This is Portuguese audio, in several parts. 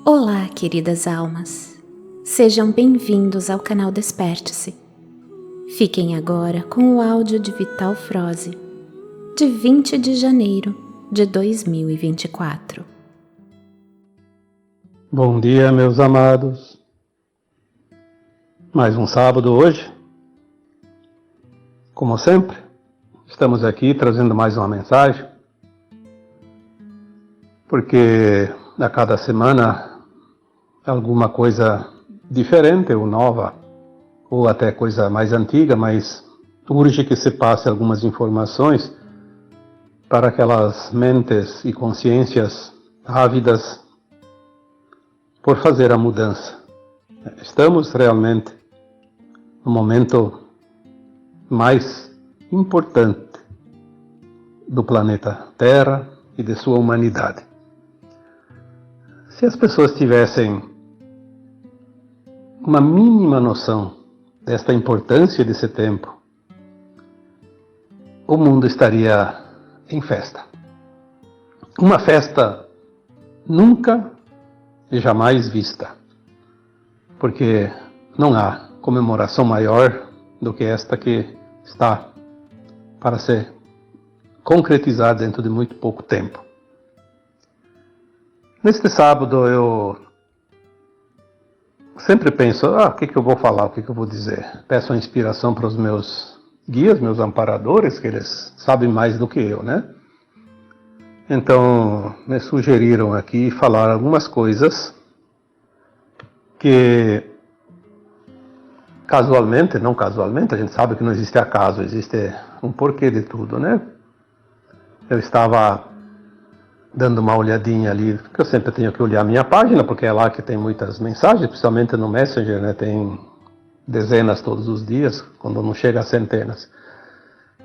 Olá, queridas almas! Sejam bem-vindos ao canal Desperte-se. Fiquem agora com o áudio de Vital Froze, de 20 de janeiro de 2024. Bom dia, meus amados. Mais um sábado hoje. Como sempre, estamos aqui trazendo mais uma mensagem, porque a cada semana alguma coisa diferente ou nova, ou até coisa mais antiga, mas urge que se passe algumas informações para aquelas mentes e consciências ávidas por fazer a mudança. Estamos realmente no momento mais importante do planeta Terra e de sua humanidade. Se as pessoas tivessem uma mínima noção desta importância desse tempo, o mundo estaria em festa. Uma festa nunca e jamais vista, porque não há comemoração maior do que esta que está para ser concretizada dentro de muito pouco tempo. Neste sábado eu sempre penso, o que eu vou falar, o que eu vou dizer. Peço a inspiração para os meus guias, meus amparadores, que eles sabem mais do que eu, né? Então, me sugeriram aqui falar algumas coisas que não casualmente, a gente sabe que não existe acaso, existe um porquê de tudo, né? Eu estava dando uma olhadinha ali, porque eu sempre tenho que olhar a minha página, porque é lá que tem muitas mensagens, principalmente no Messenger, né? Tem dezenas todos os dias, quando não chega a centenas.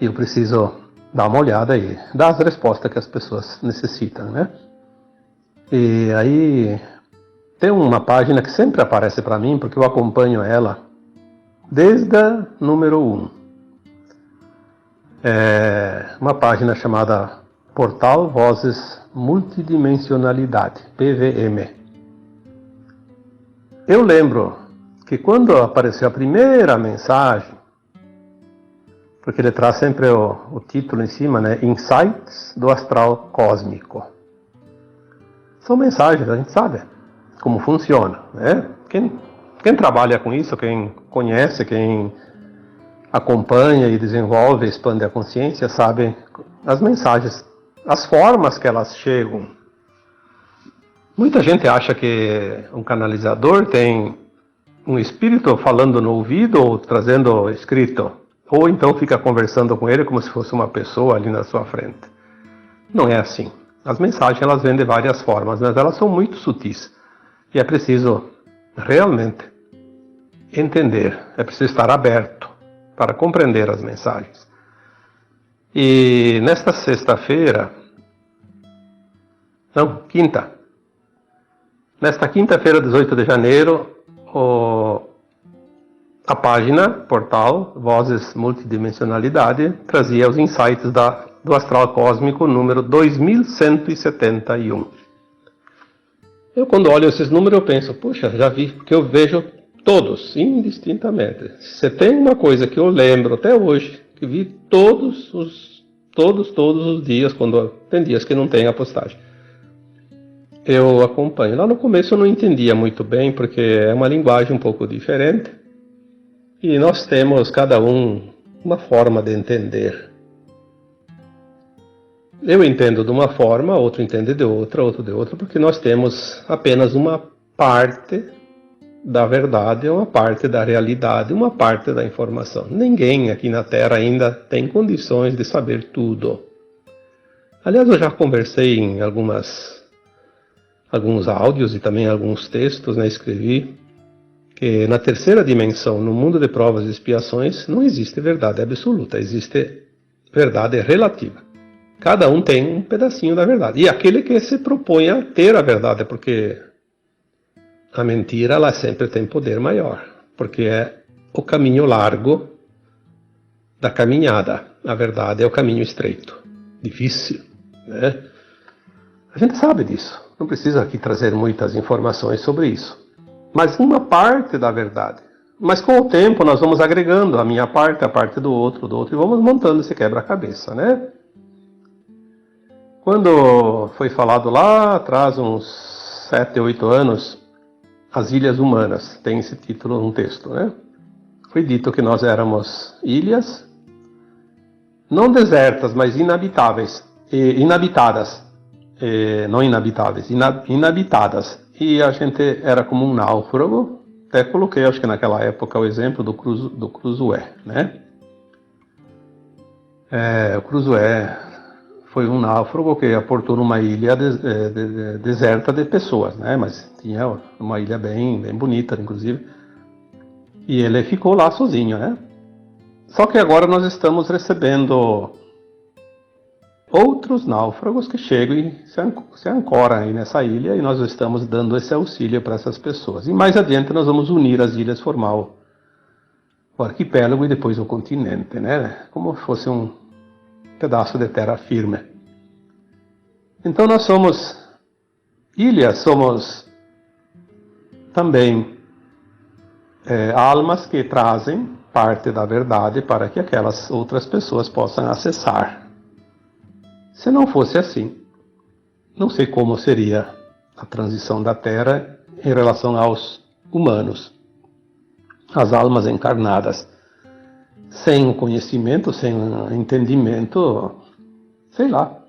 E eu preciso dar uma olhada e dar as respostas que as pessoas necessitam, né? E aí tem uma página que sempre aparece para mim, porque eu acompanho ela desde a número 1. É uma página chamada Portal Vozes Multidimensionalidade, PVM. Eu lembro que quando apareceu a primeira mensagem, porque ele traz sempre o título em cima, né? Insights do Astral Cósmico. São mensagens, a gente sabe como funciona, né? Quem trabalha com isso, quem conhece, quem acompanha e desenvolve, expande a consciência, sabe as mensagens, as formas que elas chegam. Muita gente acha que um canalizador tem um espírito falando no ouvido ou trazendo escrito, ou então fica conversando com ele como se fosse uma pessoa ali na sua frente. Não é assim. As mensagens elas vêm de várias formas, mas elas são muito sutis. E é preciso realmente entender, é preciso estar aberto para compreender as mensagens. E nesta nesta quinta-feira, 18 de janeiro, a página, portal, Vozes Multidimensionalidade, trazia os insights do Astral Cósmico número 2171. Eu quando olho esses números eu penso, puxa, já vi, porque eu vejo todos, indistintamente. Se tem uma coisa que eu lembro até hoje, que vi todos os dias, quando tem dias que não tem a postagem. Eu acompanho. Lá no começo eu não entendia muito bem, porque é uma linguagem um pouco diferente. E nós temos, cada um, uma forma de entender. Eu entendo de uma forma, outro entende de outra, outro de outra, porque nós temos apenas uma parte da verdade, uma parte da realidade, uma parte da informação. Ninguém aqui na Terra ainda tem condições de saber tudo. Aliás, eu já conversei em alguns áudios e também alguns textos, né, escrevi, que na terceira dimensão, no mundo de provas e expiações, não existe verdade absoluta, existe verdade relativa. Cada um tem um pedacinho da verdade. E aquele que se propõe a ter a verdade, porque a mentira ela sempre tem poder maior, porque é o caminho largo da caminhada. A verdade é o caminho estreito, difícil, né? A gente sabe disso. Não preciso aqui trazer muitas informações sobre isso, mas uma parte da verdade. Mas com o tempo nós vamos agregando a minha parte, a parte do outro, e vamos montando esse quebra-cabeça, né? Quando foi falado lá atrás, uns 7, 8 anos, as Ilhas Humanas, tem esse título no texto, né? Foi dito que nós éramos ilhas, não desertas, mas inabitadas, não inabitáveis, inabitadas. E a gente era como um náufrago. Até coloquei, acho que naquela época, o exemplo do Cruzoé, né? O Cruzoé foi um náufrago que aportou numa ilha deserta de pessoas, né? Mas tinha uma ilha bem bonita, inclusive. E ele ficou lá sozinho, né? Só que agora nós estamos recebendo outros náufragos que chegam e se ancoram aí nessa ilha, e nós estamos dando esse auxílio para essas pessoas. E mais adiante nós vamos unir as ilhas, formar o arquipélago e depois o continente, né? Como se fosse um pedaço de terra firme. Então nós somos ilhas, somos também almas que trazem parte da verdade para que aquelas outras pessoas possam acessar. Se não fosse assim, não sei como seria a transição da Terra em relação aos humanos, as almas encarnadas. Sem o conhecimento, sem o entendimento, sei lá,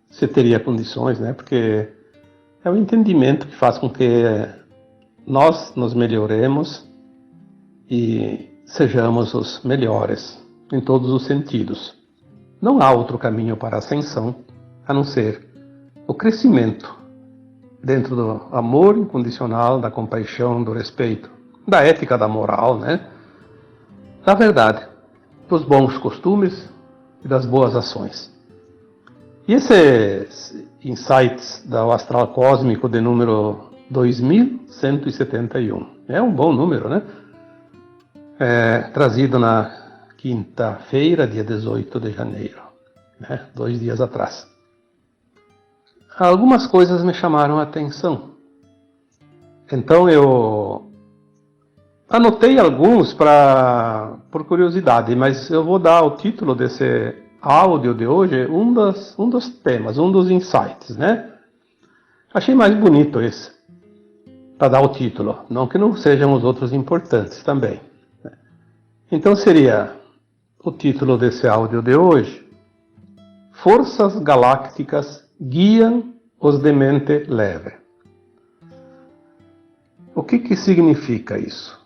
se teria condições, né? Porque é o entendimento que faz com que nós nos melhoremos e sejamos os melhores em todos os sentidos. Não há outro caminho para a ascensão a não ser o crescimento dentro do amor incondicional, da compaixão, do respeito, da ética, da moral, né? Da verdade, dos bons costumes e das boas ações. E esses insights do astral cósmico de número 2171, é um bom número, né? Trazido na quinta-feira, dia 18 de janeiro, né? 2 dias atrás. Algumas coisas me chamaram a atenção. Então eu anotei alguns por curiosidade, mas eu vou dar o título desse áudio de hoje, um dos temas, um dos insights, né? Achei mais bonito esse, para dar o título, não que não sejam os outros importantes também. Então seria o título desse áudio de hoje: Forças Galácticas Guiam os de Mente Leve. O que significa isso?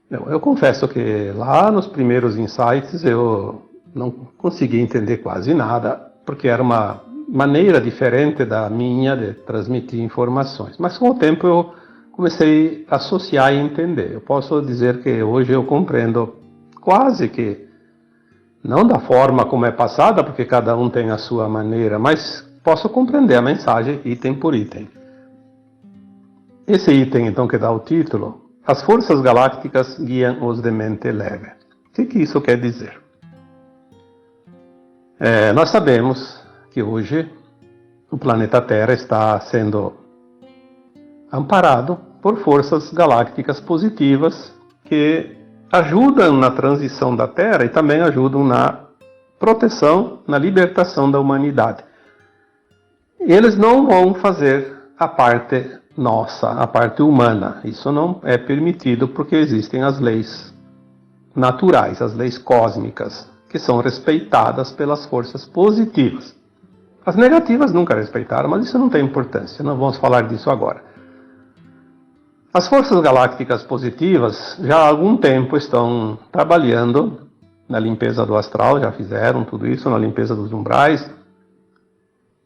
Eu confesso que lá nos primeiros insights eu não consegui entender quase nada, porque era uma maneira diferente da minha de transmitir informações. Mas com o tempo eu comecei a associar e entender. Eu posso dizer que hoje eu compreendo quase que, não da forma como é passada, porque cada um tem a sua maneira, mas posso compreender a mensagem item por item. Esse item, então, que dá o título: As Forças Galácticas Guiam os de Mente Leve. O que isso quer dizer? Nós sabemos que hoje o planeta Terra está sendo amparado por forças galácticas positivas que ajudam na transição da Terra e também ajudam na proteção, na libertação da humanidade. Eles não vão fazer a parte nossa, a parte humana. Isso não é permitido porque existem as leis naturais, as leis cósmicas, que são respeitadas pelas forças positivas. As negativas nunca respeitaram, mas isso não tem importância, não vamos falar disso agora. As forças galácticas positivas já há algum tempo estão trabalhando na limpeza do astral, já fizeram tudo isso, na limpeza dos umbrais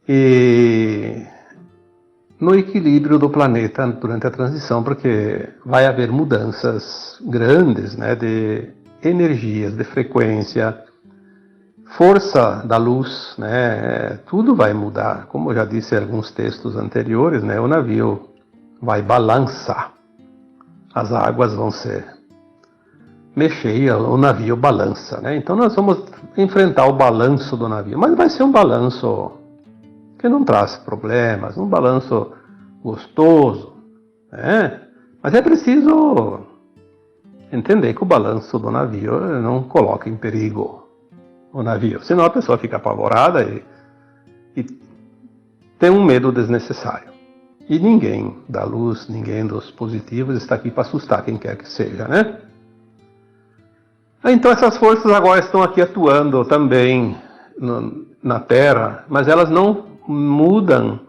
e no equilíbrio do planeta durante a transição, porque vai haver mudanças grandes, né, de energias, de frequência, força da luz, né, tudo vai mudar. Como eu já disse em alguns textos anteriores, né, o navio vai balançar, as águas vão se mexer e o navio balança, né? Então nós vamos enfrentar o balanço do navio, mas vai ser um balanço que não traz problemas, um balanço gostoso, né? Mas é preciso entender que o balanço do navio não coloca em perigo o navio, senão a pessoa fica apavorada e tem um medo desnecessário. E ninguém da luz, ninguém dos positivos está aqui para assustar quem quer que seja, né? Então essas forças agora estão aqui atuando também na Terra, mas elas não mudam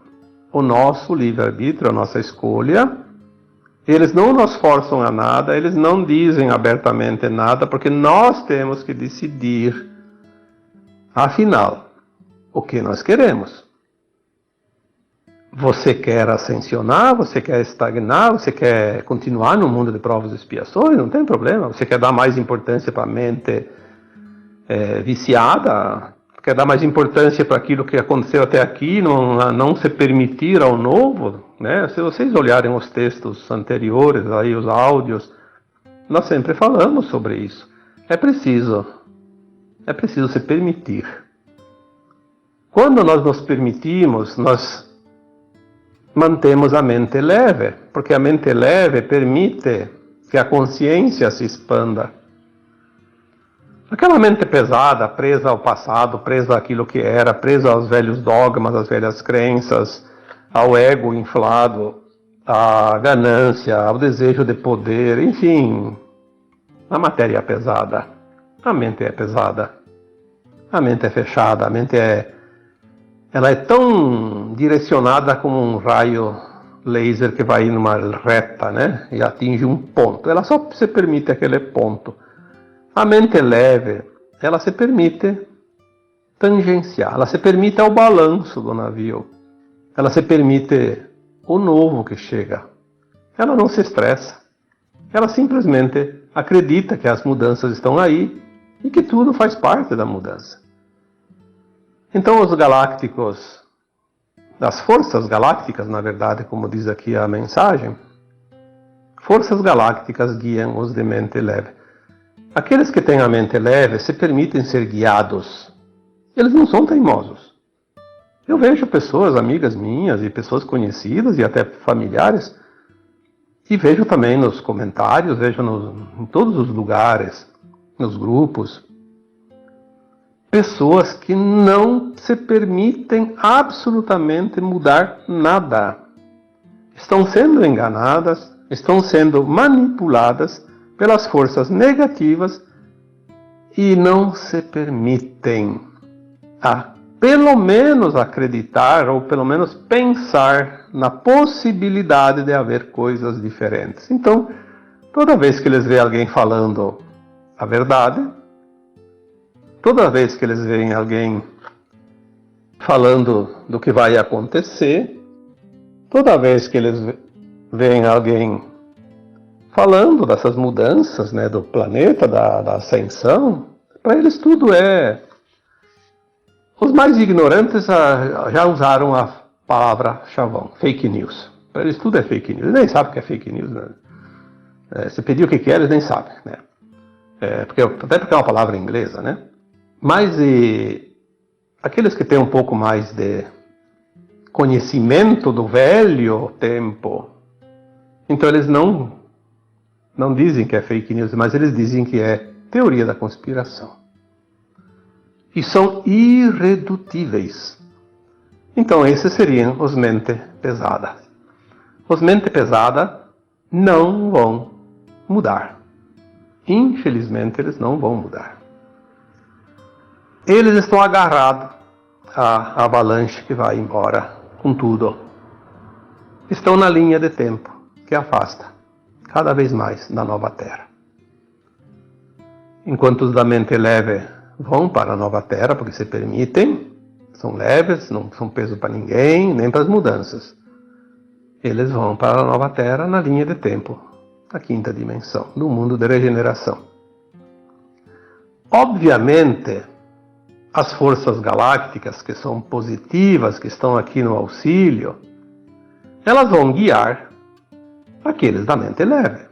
o nosso livre-arbítrio, a nossa escolha. Eles não nos forçam a nada, eles não dizem abertamente nada, porque nós temos que decidir, afinal, o que nós queremos. Você quer ascensionar, você quer estagnar, você quer continuar no mundo de provas e expiações, não tem problema. Você quer dar mais importância para a mente viciada, quer dar mais importância para aquilo que aconteceu até aqui, não se permitir ao novo, né? Se vocês olharem os textos anteriores, aí os áudios, nós sempre falamos sobre isso. É preciso se permitir. Quando nós nos permitimos, nós mantemos a mente leve, porque a mente leve permite que a consciência se expanda. Aquela mente pesada, presa ao passado, presa àquilo que era, presa aos velhos dogmas, às velhas crenças, ao ego inflado, à ganância, ao desejo de poder, enfim, a matéria é pesada, a mente é pesada, a mente é fechada, a mente ela é tão direcionada como um raio laser que vai numa reta, né? E atinge um ponto. Ela só se permite aquele ponto. A mente leve, ela se permite tangenciar, ela se permite ao balanço do navio. Ela se permite o novo que chega. Ela não se estressa. Ela simplesmente acredita que as mudanças estão aí e que tudo faz parte da mudança. Então os galácticos, as forças galácticas, na verdade, como diz aqui a mensagem, forças galácticas guiam os de mente leve. Aqueles que têm a mente leve se permitem ser guiados. Eles não são teimosos. Eu vejo pessoas, amigas minhas, e pessoas conhecidas, e até familiares, e vejo também nos comentários, vejo em todos os lugares, nos grupos, pessoas que não se permitem absolutamente mudar nada. Estão sendo enganadas, estão sendo manipuladas pelas forças negativas e não se permitem pelo menos acreditar ou pelo menos pensar na possibilidade de haver coisas diferentes. Então, toda vez que eles veem alguém falando a verdade, toda vez que eles veem alguém falando do que vai acontecer, toda vez que eles veem alguém falando dessas mudanças, né, do planeta, da ascensão, para eles tudo é... Os mais ignorantes já usaram a palavra chavão, fake news. Para eles tudo é fake news. Eles nem sabem o que é fake news. Né? Se pedir o que quer, eles nem sabem. Né? Até porque é uma palavra inglesa, né? Mas aqueles que têm um pouco mais de conhecimento do velho tempo, então eles não dizem que é fake news, mas eles dizem que é teoria da conspiração. E são irredutíveis. Então esses seriam os mente pesada. Os mente pesada não vão mudar. Infelizmente eles não vão mudar. Eles estão agarrados à avalanche que vai embora com tudo. Estão na linha de tempo que afasta cada vez mais da nova Terra. Enquanto os da mente leve vão para a nova Terra porque se permitem, são leves, não são peso para ninguém, nem para as mudanças. Eles vão para a nova Terra na linha de tempo, a quinta dimensão, no mundo de regeneração. Obviamente, as forças galácticas que são positivas, que estão aqui no auxílio, elas vão guiar aqueles da mente leve.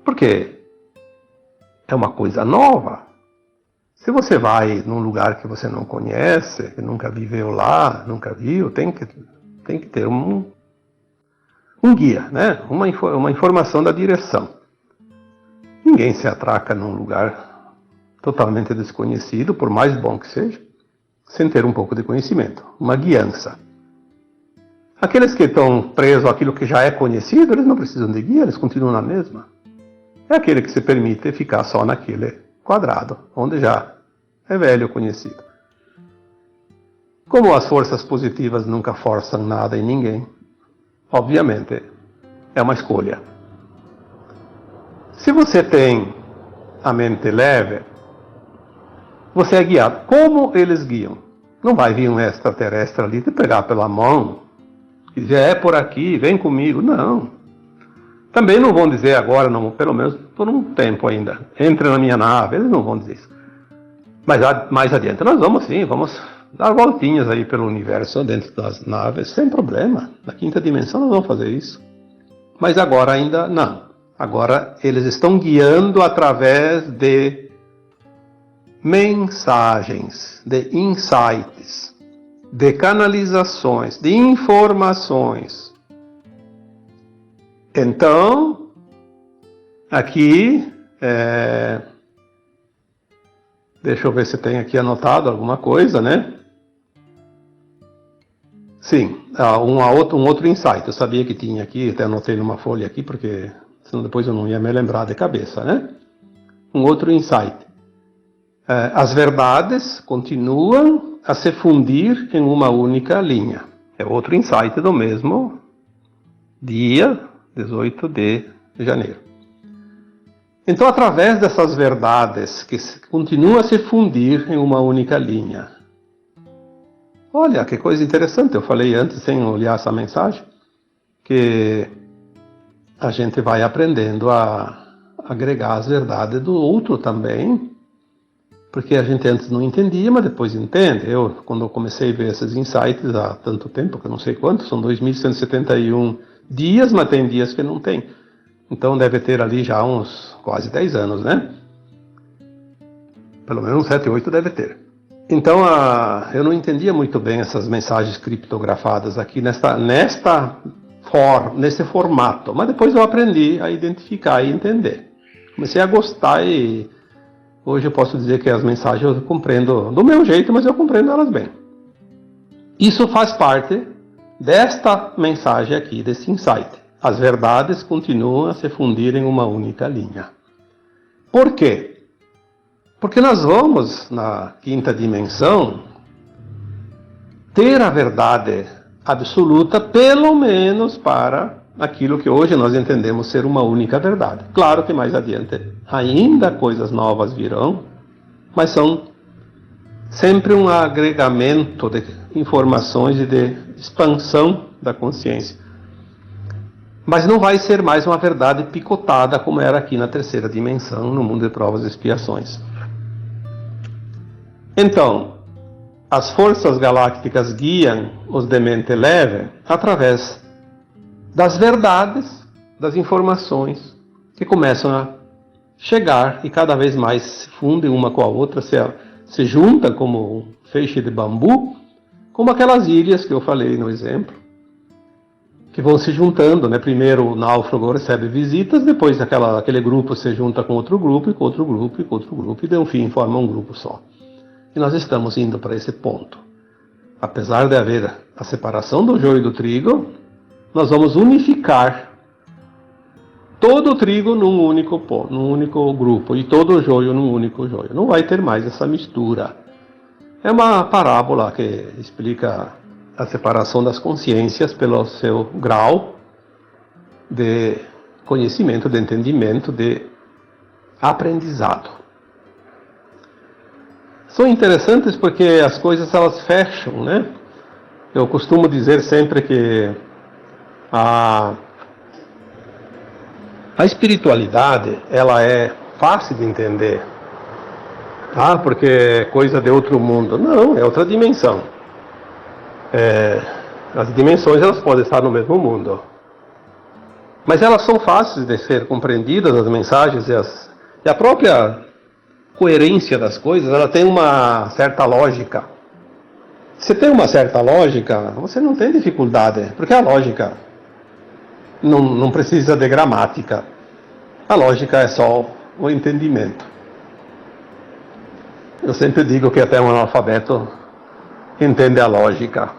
Porque é uma coisa nova. Se você vai num lugar que você não conhece, que nunca viveu lá, nunca viu, tem que ter um guia, né? Uma informação da direção. Ninguém se atraca num lugar totalmente desconhecido, por mais bom que seja, sem ter um pouco de conhecimento, uma guiança. Aqueles que estão presos àquilo que já é conhecido, eles não precisam de guia, eles continuam na mesma. É aquele que se permite ficar só naquele quadrado, onde já é velho conhecido. Como as forças positivas nunca forçam nada em ninguém, obviamente é uma escolha. Se você tem a mente leve, você é guiado. Como eles guiam? Não vai vir um extraterrestre ali te pegar pela mão e dizer, é por aqui, vem comigo. Não. Também não vão dizer agora, não, pelo menos por um tempo ainda, entre na minha nave, eles não vão dizer isso. Mas mais adiante nós vamos sim, vamos dar voltinhas aí pelo universo dentro das naves, sem problema. Na quinta dimensão nós vamos fazer isso. Mas agora ainda não. Agora eles estão guiando através de mensagens, de insights, de canalizações, de informações. Então, aqui, deixa eu ver se tem aqui anotado alguma coisa, né? Sim, um outro insight. Eu sabia que tinha aqui, até anotei numa folha aqui, porque senão depois eu não ia me lembrar de cabeça, né? Um outro insight. As verdades continuam a se fundir em uma única linha. É outro insight do mesmo dia 18 de janeiro. Então, através dessas verdades que continuam a se fundir em uma única linha. Olha, que coisa interessante, eu falei antes, sem olhar essa mensagem, que a gente vai aprendendo a agregar as verdades do outro também, porque a gente antes não entendia, mas depois entende. Quando eu comecei a ver esses insights há tanto tempo, que eu não sei quanto, são 2.171 dias, mas tem dias que não tem. Então deve ter ali já uns quase 10 anos, né? Pelo menos uns 7, 8 deve ter. Então eu não entendia muito bem essas mensagens criptografadas aqui nesse formato. Mas depois eu aprendi a identificar e entender. Comecei a gostar e hoje eu posso dizer que as mensagens eu compreendo do meu jeito, mas eu compreendo elas bem. Isso faz parte desta mensagem aqui, desse insight. As verdades continuam a se fundir em uma única linha. Por quê? Porque nós vamos, na quinta dimensão, ter a verdade absoluta, pelo menos para aquilo que hoje nós entendemos ser uma única verdade. Claro que mais adiante ainda coisas novas virão, mas são sempre um agregamento de informações e de expansão da consciência. Mas não vai ser mais uma verdade picotada como era aqui na terceira dimensão, no mundo de provas e expiações. Então, as forças galácticas guiam os de mente leve através das verdades, das informações que começam a chegar e cada vez mais se fundem uma com a outra, se juntam como um feixe de bambu, como aquelas ilhas que eu falei no exemplo, que vão se juntando, né? Primeiro o náufrago recebe visitas, depois aquele grupo se junta com outro grupo, e com outro grupo, e com outro grupo, e de um fim forma um grupo só. E nós estamos indo para esse ponto. Apesar de haver a separação do joio e do trigo, nós vamos unificar todo o trigo num único grupo, e todo o joio num único joio. Não vai ter mais essa mistura. É uma parábola que explica a separação das consciências pelo seu grau de conhecimento, de entendimento, de aprendizado. São interessantes porque as coisas elas fecham, né? Eu costumo dizer sempre que a espiritualidade ela é fácil de entender, porque é coisa de outro mundo. Não, é outra dimensão. As dimensões elas podem estar no mesmo mundo, mas elas são fáceis de ser compreendidas, as mensagens e a própria coerência das coisas, ela tem uma certa lógica. Se tem uma certa lógica, você não tem dificuldade, porque a lógica não precisa de gramática. A lógica é só o entendimento. Eu sempre digo que até um analfabeto entende a lógica.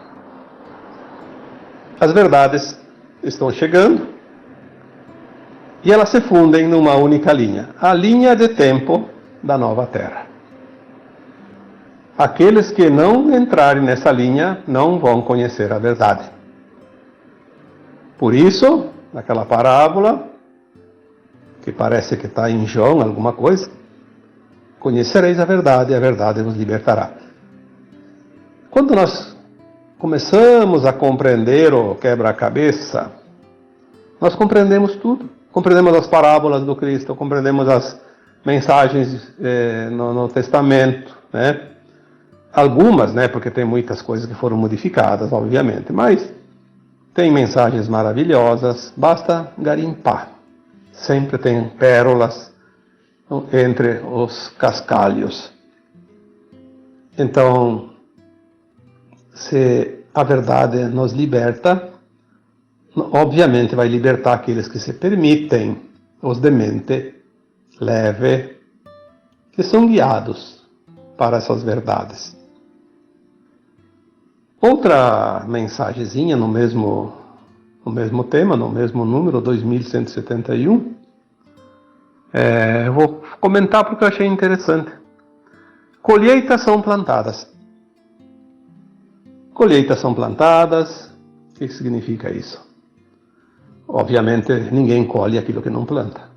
As verdades estão chegando e elas se fundem numa única linha, a linha de tempo da nova Terra. Aqueles que não entrarem nessa linha não vão conhecer a verdade. Por isso, naquela parábola, que parece que está em João, alguma coisa, conhecereis a verdade e a verdade vos libertará. Quando nós começamos a compreender o quebra-cabeça, nós compreendemos tudo. Compreendemos as parábolas do Cristo, compreendemos as mensagens no Testamento, né? Algumas, né? Porque tem muitas coisas que foram modificadas, obviamente, mas tem mensagens maravilhosas, basta garimpar. Sempre tem pérolas entre os cascalhos. Então, se a verdade nos liberta, obviamente vai libertar aqueles que se permitem, os de mente leve, que são guiados para essas verdades. Outra mensagenzinha no mesmo tema, no mesmo número, 2171, eu vou comentar porque eu achei interessante. Colheitas são plantadas. Colheitas são plantadas. O que significa isso? Obviamente, ninguém colhe aquilo que não planta.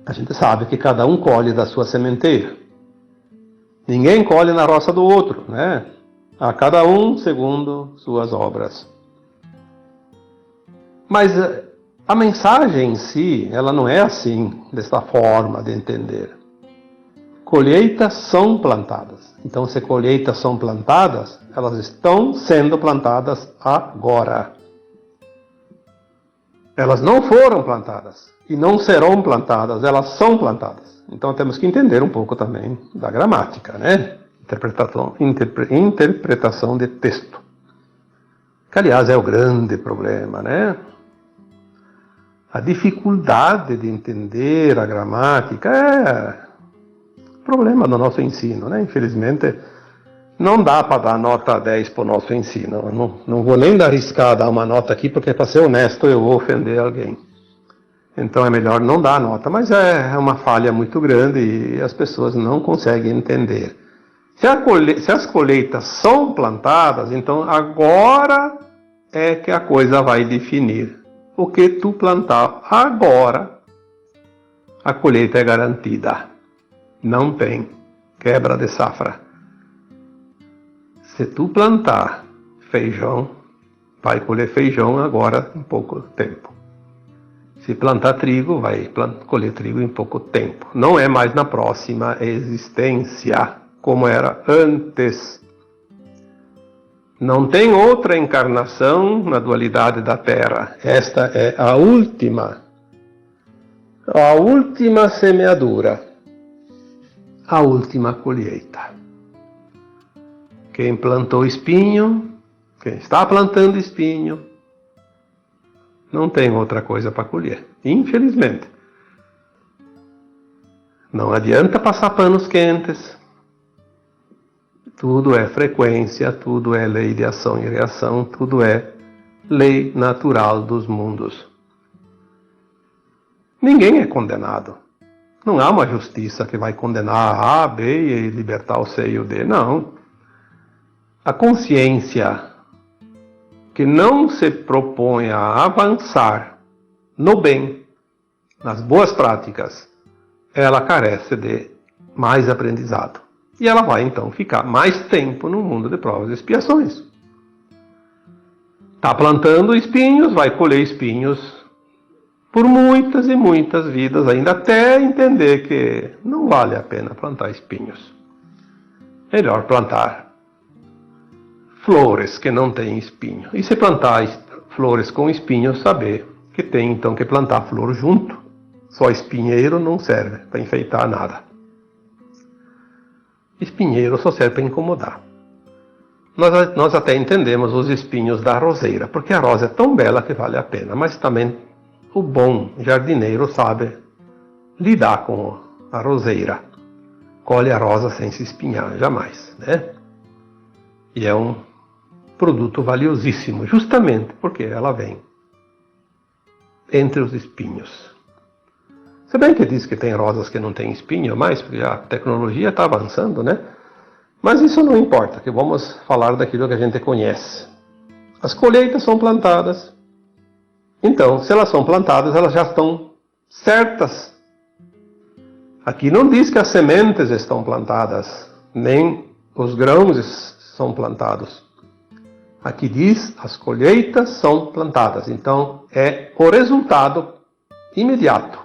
A gente sabe que cada um colhe da sua sementeira. Ninguém colhe na roça do outro, né? A cada um segundo suas obras. Mas a mensagem em si, ela não é assim, desta forma de entender. Colheitas são plantadas. Então, se colheitas são plantadas, elas estão sendo plantadas agora. Elas não foram plantadas e não serão plantadas, elas são plantadas. Então, temos que entender um pouco também da gramática, né? Interpretação de texto. Que, aliás, é o grande problema, né? A dificuldade de entender a gramática é problema do nosso ensino, né? Infelizmente, não dá para dar nota 10 para o nosso ensino. Não vou nem arriscar dar uma nota aqui, porque para ser honesto eu vou ofender alguém. Então é melhor não dar nota, mas é uma falha muito grande e as pessoas não conseguem entender. Se as colheitas são plantadas, então agora é que a coisa vai definir. O que tu plantar agora, a colheita é garantida. Não tem quebra de safra. Se tu plantar feijão, vai colher feijão agora em pouco tempo. Se plantar trigo, vai colher trigo em pouco tempo. Não é mais na próxima existência, como era antes. Não tem outra encarnação na dualidade da Terra. Esta é a última semeadura, a última colheita. Quem plantou espinho, quem está plantando espinho, não tem outra coisa para colher, infelizmente. Não adianta passar panos quentes. Tudo é frequência, tudo é lei de ação e reação, tudo é lei natural dos mundos. Ninguém é condenado. Não há uma justiça que vai condenar a, B e libertar o C e o D. Não. A consciência que não se propõe a avançar no bem, nas boas práticas, ela carece de mais aprendizado. E ela vai então ficar mais tempo no mundo de provas e expiações. Está plantando espinhos, vai colher espinhos por muitas e muitas vidas, ainda até entender que não vale a pena plantar espinhos. Melhor plantar flores que não têm espinho. E se plantar flores com espinho, saber que tem então que plantar flor junto. Só espinheiro não serve para enfeitar nada. Espinheiro só serve para incomodar. nós até entendemos os espinhos da roseira, porque a rosa é tão bela que vale a pena, mas também o bom jardineiro sabe lidar com a roseira. Colhe a rosa sem se espinhar, jamais, né? E é um produto valiosíssimo, justamente porque ela vem entre os espinhos. Se bem que diz que tem rosas que não têm espinho mais, porque a tecnologia está avançando, né? Mas isso não importa, que vamos falar daquilo que a gente conhece. As colheitas são plantadas. Então, se elas são plantadas, elas já estão certas. Aqui não diz que as sementes estão plantadas, nem os grãos são plantados. Aqui diz as colheitas são plantadas. Então, é o resultado imediato.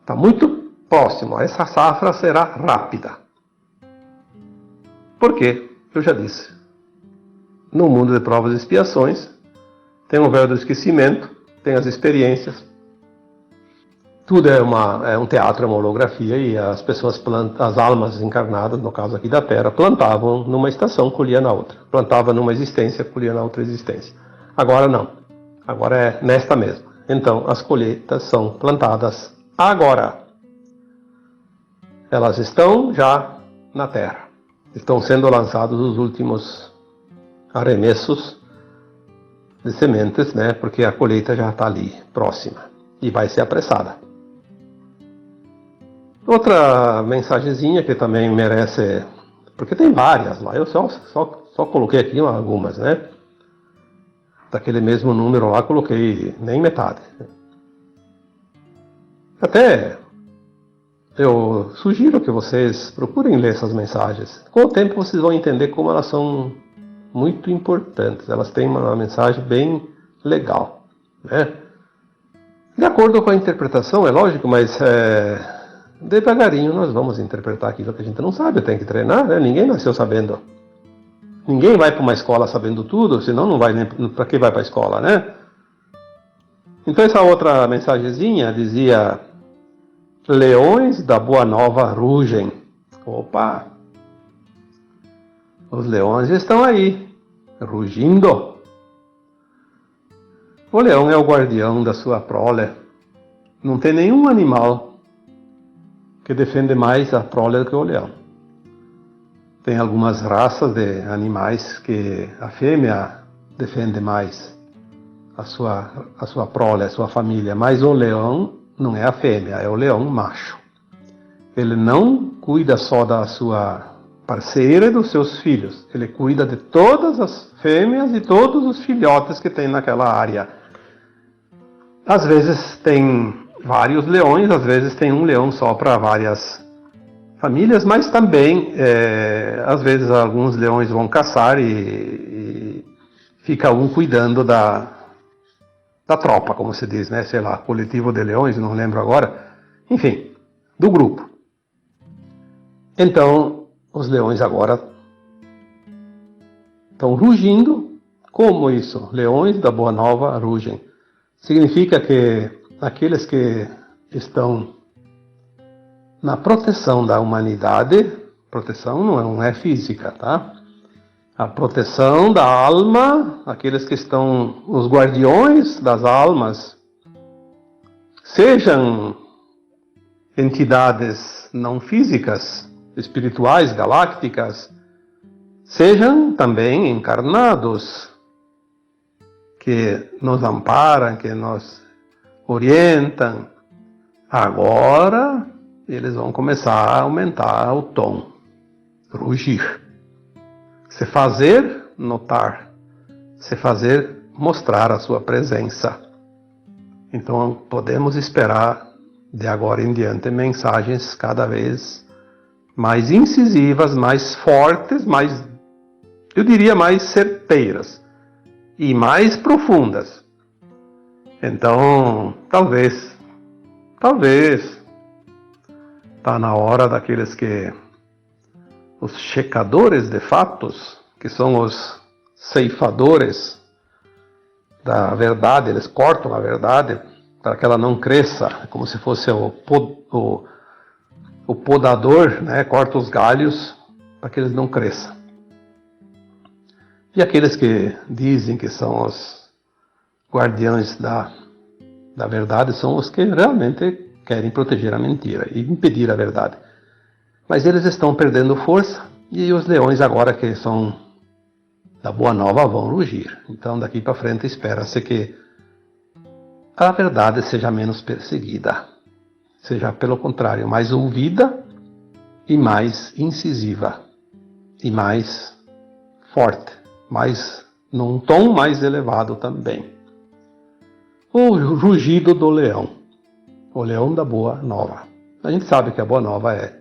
Está muito próximo. Essa safra será rápida. Por quê? Eu já disse. No mundo de provas e expiações, tem o véu do esquecimento, tem as experiências. Tudo é um teatro, é uma holografia, e as pessoas as almas encarnadas, no caso aqui da Terra, plantavam numa estação, colhia na outra. Plantava numa existência, colhia na outra existência. Agora não. Agora é nesta mesma. Então, as colheitas são plantadas agora. Elas estão já na Terra. Estão sendo lançados os últimos arremessos de sementes, né? Porque a colheita já está ali, próxima. E vai ser apressada. Outra mensagenzinha que também merece, porque tem várias lá, eu só coloquei aqui algumas, né? Daquele mesmo número lá, coloquei nem metade. Até eu sugiro que vocês procurem ler essas mensagens. Com o tempo vocês vão entender como elas são muito importantes. Elas têm uma mensagem bem legal, né? De acordo com a interpretação, é lógico, mas devagarinho nós vamos interpretar aquilo que a gente não sabe, tem que treinar, né? Ninguém nasceu sabendo. Ninguém vai para uma escola sabendo tudo, senão não vai nem para que vai para a escola, né? Então essa outra mensagenzinha dizia: leões da Boa Nova rugem. Opa! Os leões estão aí, rugindo. O leão é o guardião da sua prole. Não tem nenhum animal que defende mais a prole do que o leão. Tem algumas raças de animais que a fêmea defende mais a sua prole, a sua família, mas o leão não é a fêmea, é o leão macho. Ele não cuida só da sua parceira e dos seus filhos, ele cuida de todas as fêmeas e todos os filhotes que tem naquela área. Às vezes tem vários leões, às vezes tem um leão só para várias famílias, mas também, às vezes, alguns leões vão caçar e fica um cuidando da tropa, como se diz, né? Sei lá, coletivo de leões, não lembro agora. Enfim, do grupo. Então, os leões agora estão rugindo. Como isso? Leões da Boa Nova rugem. Significa que aqueles que estão na proteção da humanidade, proteção não é física, tá? A proteção da alma, aqueles que estão os guardiões das almas, sejam entidades não físicas, espirituais, galácticas, sejam também encarnados, que nos amparam, que nos orientam. Agora eles vão começar a aumentar o tom, rugir. Se fazer notar, se fazer mostrar a sua presença. Então podemos esperar de agora em diante mensagens cada vez mais incisivas, mais fortes, eu diria mais certeiras e mais profundas. Então, talvez está na hora daqueles que os checadores de fatos, que são os ceifadores da verdade, eles cortam a verdade para que ela não cresça, como se fosse o podador, né? Corta os galhos para que eles não cresçam. E aqueles que dizem que são os guardiões da verdade são os que realmente querem proteger a mentira e impedir a verdade. Mas eles estão perdendo força e os leões agora que são da Boa Nova vão rugir. Então daqui para frente espera-se que a verdade seja menos perseguida, seja pelo contrário mais ouvida e mais incisiva e mais forte, mais num tom mais elevado também. O rugido do leão, o leão da Boa Nova. A gente sabe que a Boa Nova é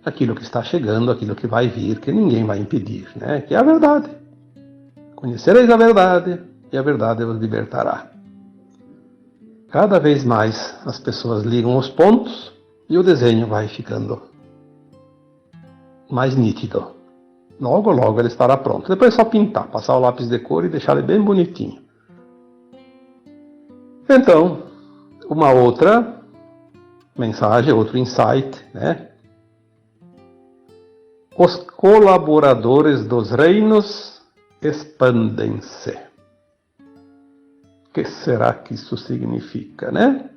aquilo que está chegando, aquilo que vai vir, que ninguém vai impedir, né? Que é a verdade. Conhecereis a verdade e a verdade vos libertará. Cada vez mais as pessoas ligam os pontos e o desenho vai ficando mais nítido. Logo, logo ele estará pronto. Depois é só pintar, passar o lápis de cor e deixar ele bem bonitinho. Então, uma outra mensagem, outro insight, né? Os colaboradores dos reinos expandem-se. O que será que isso significa, né?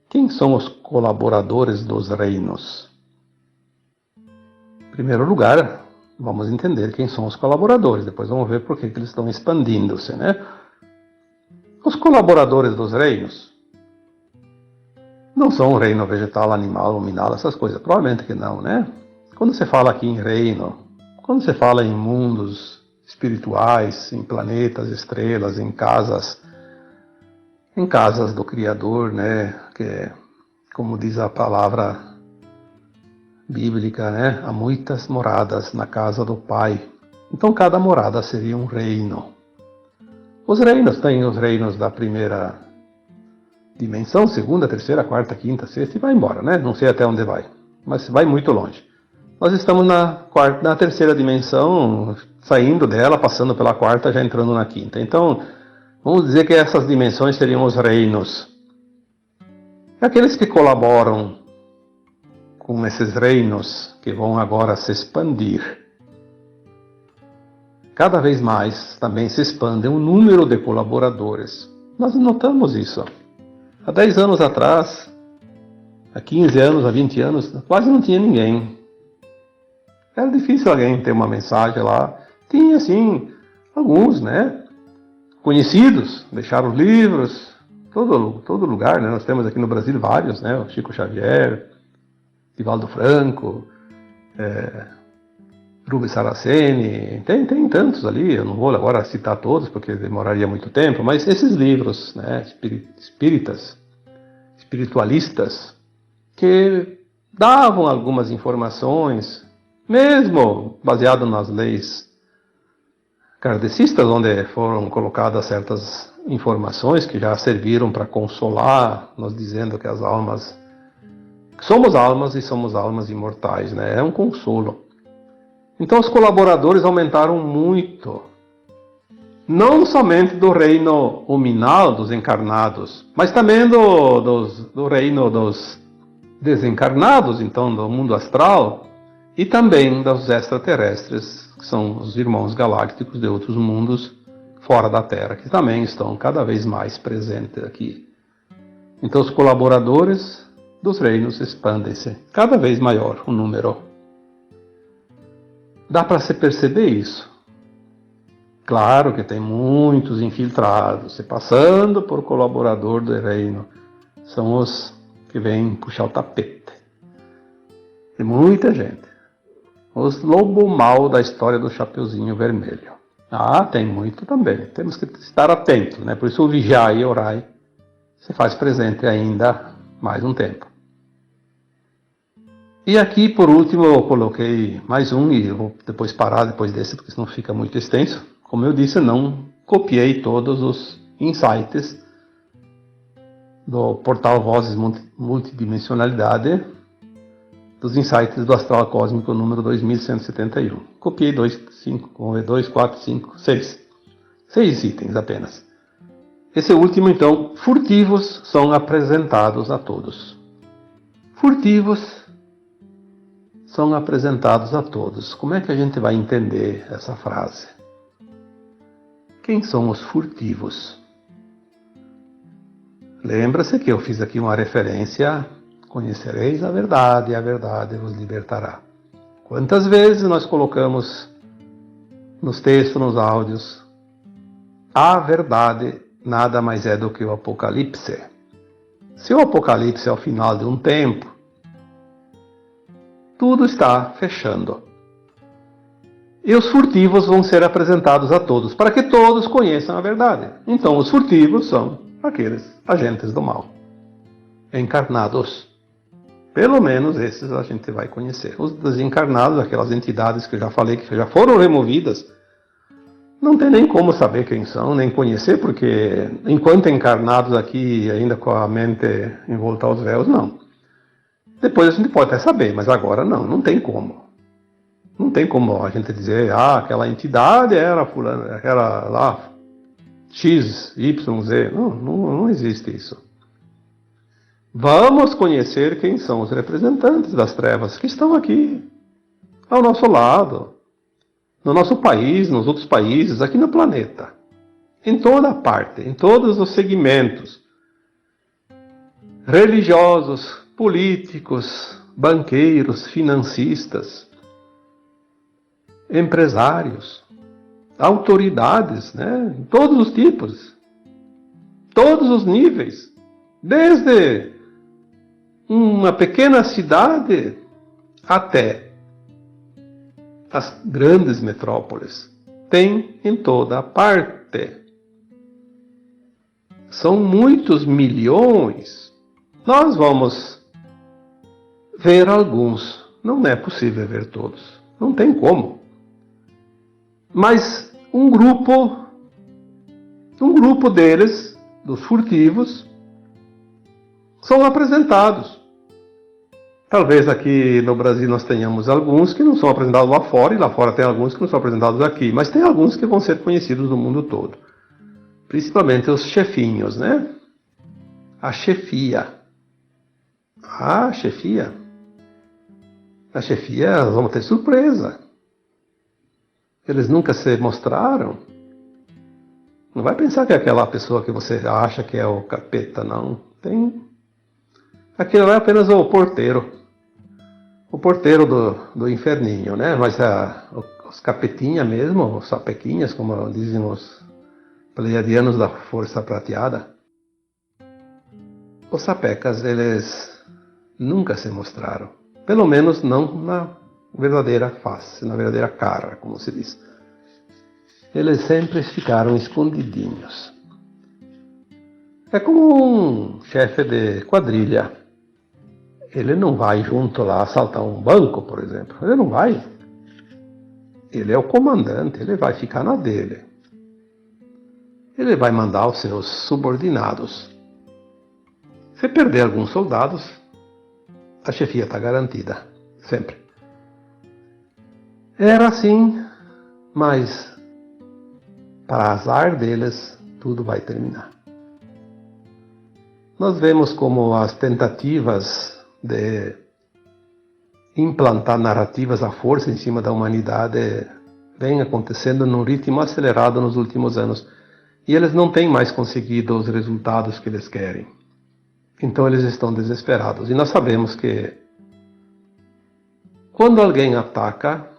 Quem são os colaboradores dos reinos? Em primeiro lugar, vamos entender quem são os colaboradores, depois vamos ver por que eles estão expandindo-se, né? Os colaboradores dos reinos não são o reino vegetal, animal, luminal, essas coisas, provavelmente que não, né? Quando você fala aqui em reino, quando você fala em mundos espirituais, em planetas, estrelas, em casas do Criador, né? Que, como diz a palavra bíblica, né? Há muitas moradas na casa do Pai. Então cada morada seria um reino. Os reinos, tem os reinos da primeira dimensão, segunda, terceira, quarta, quinta, sexta e vai embora, né? Não sei até onde vai, mas vai muito longe. Nós estamos na terceira dimensão, saindo dela, passando pela quarta, já entrando na quinta. Então, vamos dizer que essas dimensões seriam os reinos. Aqueles que colaboram com esses reinos, que vão agora se expandir, cada vez mais também se expande o número de colaboradores. Nós notamos isso. Há 10 anos atrás, há 15 anos, há 20 anos, quase não tinha ninguém. Era difícil alguém ter uma mensagem lá. Tinha, sim, alguns, né? Conhecidos, deixaram livros, todo lugar, né? Nós temos aqui no Brasil vários, né? O Chico Xavier, Divaldo Franco, Rubens Saraceni, tem tantos ali, eu não vou agora citar todos porque demoraria muito tempo, mas esses livros, né? Espíritas, espiritualistas, que davam algumas informações, mesmo baseado nas leis kardecistas, onde foram colocadas certas informações que já serviram para consolar, nós dizendo que as almas, somos almas e somos almas imortais, né? É um consolo. Então os colaboradores aumentaram muito, não somente do reino hominal, dos encarnados, mas também do reino dos desencarnados, então do mundo astral, e também dos extraterrestres, que são os irmãos galácticos de outros mundos fora da Terra, que também estão cada vez mais presentes aqui. Então os colaboradores dos reinos expandem-se, cada vez maior o número. Dá para se perceber isso. Claro que tem muitos infiltrados, se passando por colaborador do reino. São os que vêm puxar o tapete. Tem muita gente. Os lobo mau da história do Chapeuzinho Vermelho. Ah, tem muito também. Temos que estar atentos, né? Por isso o vigiai e orai se faz presente ainda mais um tempo. E aqui, por último, eu coloquei mais um, e eu vou depois parar depois desse, porque senão fica muito extenso. Como eu disse, eu não copiei todos os insights do portal Vozes Multidimensionalidade, dos insights do Astral Cósmico número 2171. Copiei 2, 4, 5, 6. 6 itens apenas. Esse último, então, furtivos são apresentados a todos. Furtivos são apresentados a todos. Como é que a gente vai entender essa frase? quem são os furtivos. Lembra-se que eu fiz aqui uma referência: conhecereis a verdade e a verdade vos libertará. Quantas vezes nós colocamos nos textos, nos áudios, a verdade nada mais é do que o Apocalipse. Se o Apocalipse é o final de um tempo, tudo está fechando. E os furtivos vão ser apresentados a todos, para que todos conheçam a verdade. Então, os furtivos são aqueles agentes do mal, encarnados. Pelo menos esses a gente vai conhecer. Os desencarnados, aquelas entidades que eu já falei que já foram removidas, não tem nem como saber quem são, nem conhecer, porque enquanto encarnados aqui, ainda com a mente envolta aos véus, não. Depois a gente pode até saber, mas agora não tem como. Não tem como a gente dizer, aquela entidade era fulano, era lá, X, Y, Z. Não existe isso. Vamos conhecer quem são os representantes das trevas que estão aqui, ao nosso lado, no nosso país, nos outros países, aqui no planeta. Em toda parte, em todos os segmentos. Religiosos, políticos, banqueiros, financistas, empresários, autoridades, né? Todos os tipos, todos os níveis, desde uma pequena cidade até as grandes metrópoles. Tem em toda parte. São muitos milhões. Nós vamos ver alguns. Não é possível ver todos. Não tem como. Mas um grupo deles, dos furtivos, são apresentados. Talvez aqui no Brasil nós tenhamos alguns que não são apresentados lá fora, e lá fora tem alguns que não são apresentados aqui, mas tem alguns que vão ser conhecidos no mundo todo. Principalmente os chefinhos, né? A chefia. A chefia, nós vamos ter surpresa. Eles nunca se mostraram. Não vai pensar que é aquela pessoa que você acha que é o capeta, não. Aquilo é apenas o porteiro. O porteiro do inferninho, né? Mas os capetinhas mesmo, os sapequinhas, como dizem os pleiadianos da Força Prateada. Os sapecas, eles nunca se mostraram. Pelo menos não na verdadeira face, na verdadeira cara, como se diz. Eles sempre ficaram escondidinhos. É como um chefe de quadrilha. Ele não vai junto lá assaltar um banco, por exemplo. Ele não vai. Ele é o comandante, ele vai ficar na dele. Ele vai mandar os seus subordinados. Se perder alguns soldados, a chefia está garantida. Sempre. Era assim, mas para azar deles, tudo vai terminar. Nós vemos como as tentativas de implantar narrativas à força em cima da humanidade vêm acontecendo num ritmo acelerado nos últimos anos. E eles não têm mais conseguido os resultados que eles querem. Então eles estão desesperados. E nós sabemos que quando alguém ataca,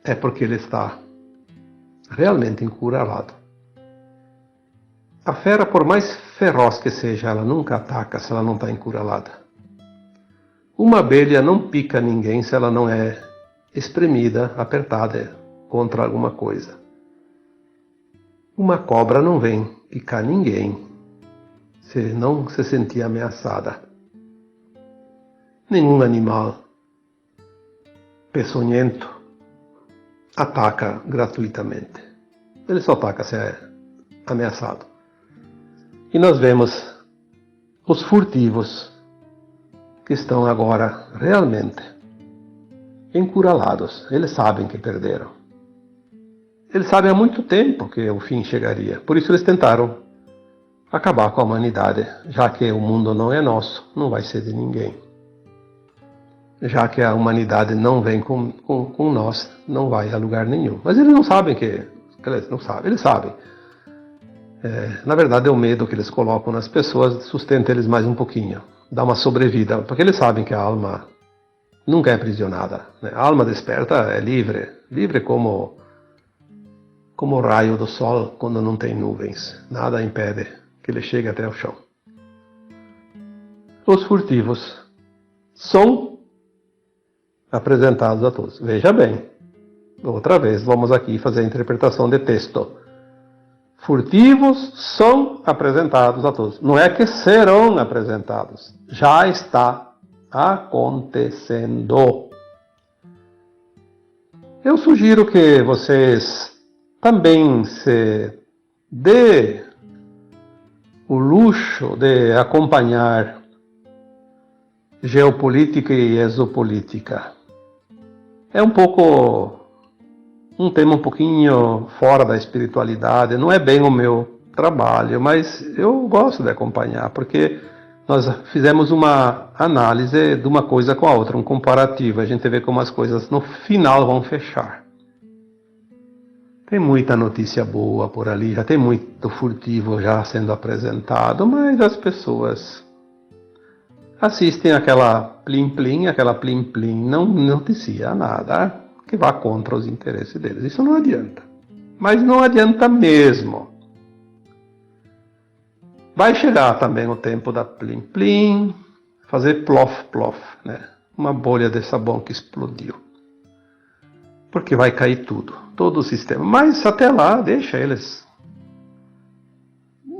é porque ele está realmente encurralado. A fera, por mais feroz que seja, ela nunca ataca se ela não está encurralada. Uma abelha não pica ninguém se ela não é espremida, apertada contra alguma coisa. Uma cobra não vem picar ninguém se não se sentir ameaçada. Nenhum animal peçonhento ataca gratuitamente. Ele só ataca se é ameaçado. E nós vemos os furtivos que estão agora realmente encurralados. Eles sabem que perderam. Eles sabem há muito tempo que o fim chegaria. Por isso eles tentaram acabar com a humanidade, já que o mundo não é nosso, não vai ser de ninguém. Já que a humanidade não vem com nós, não vai a lugar nenhum. Mas eles não sabem que Eles não sabem, eles sabem. Na verdade é o medo que eles colocam nas pessoas, sustenta eles mais um pouquinho, dá uma sobrevida, porque eles sabem que a alma nunca é aprisionada, né? A alma desperta é livre, livre como o raio do sol quando não tem nuvens, nada impede que ele chegue até o chão. Os furtivos são apresentados a todos. Veja bem, outra vez vamos aqui fazer a interpretação de texto. Furtivos são apresentados a todos. Não é que serão apresentados. Já está acontecendo. Eu sugiro que vocês também se dê o luxo de acompanhar geopolítica e exopolítica. É um tema um pouquinho fora da espiritualidade, não é bem o meu trabalho, mas eu gosto de acompanhar, porque nós fizemos uma análise de uma coisa com a outra, um comparativo, a gente vê como as coisas no final vão fechar. Tem muita notícia boa por ali, já tem muito furtivo já sendo apresentado, mas as pessoas assistem aquela plim-plim, não noticia nada que vá contra os interesses deles. Isso não adianta. Mas não adianta mesmo. Vai chegar também o tempo da plim-plim, fazer plof-plof, né? Uma bolha de sabão que explodiu. Porque vai cair tudo, todo o sistema. Mas até lá, deixa eles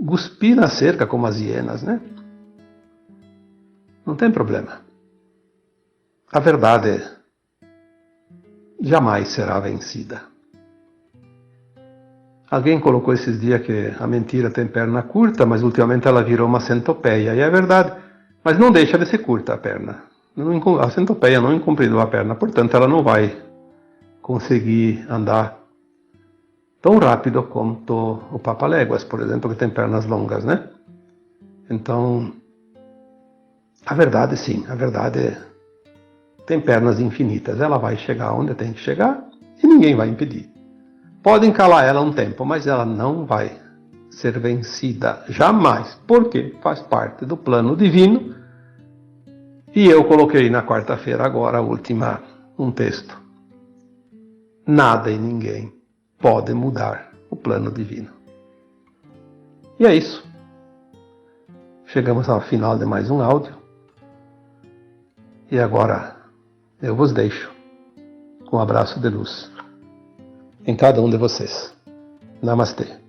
cuspir na cerca como as hienas, né? Não tem problema. A verdade jamais será vencida. Alguém colocou esses dias que a mentira tem perna curta, mas ultimamente ela virou uma centopeia. E é verdade, mas não deixa de ser curta a perna. A centopeia não encompridou a perna, portanto ela não vai conseguir andar tão rápido quanto o Papaléguas, por exemplo, que tem pernas longas, né? Então, a verdade sim, a verdade tem pernas infinitas. Ela vai chegar onde tem que chegar e ninguém vai impedir. Podem calar ela um tempo, mas ela não vai ser vencida jamais, porque faz parte do plano divino. E eu coloquei na quarta-feira agora, um texto. Nada e ninguém pode mudar o plano divino. E é isso. Chegamos ao final de mais um áudio. E agora eu vos deixo com um abraço de luz em cada um de vocês. Namastê.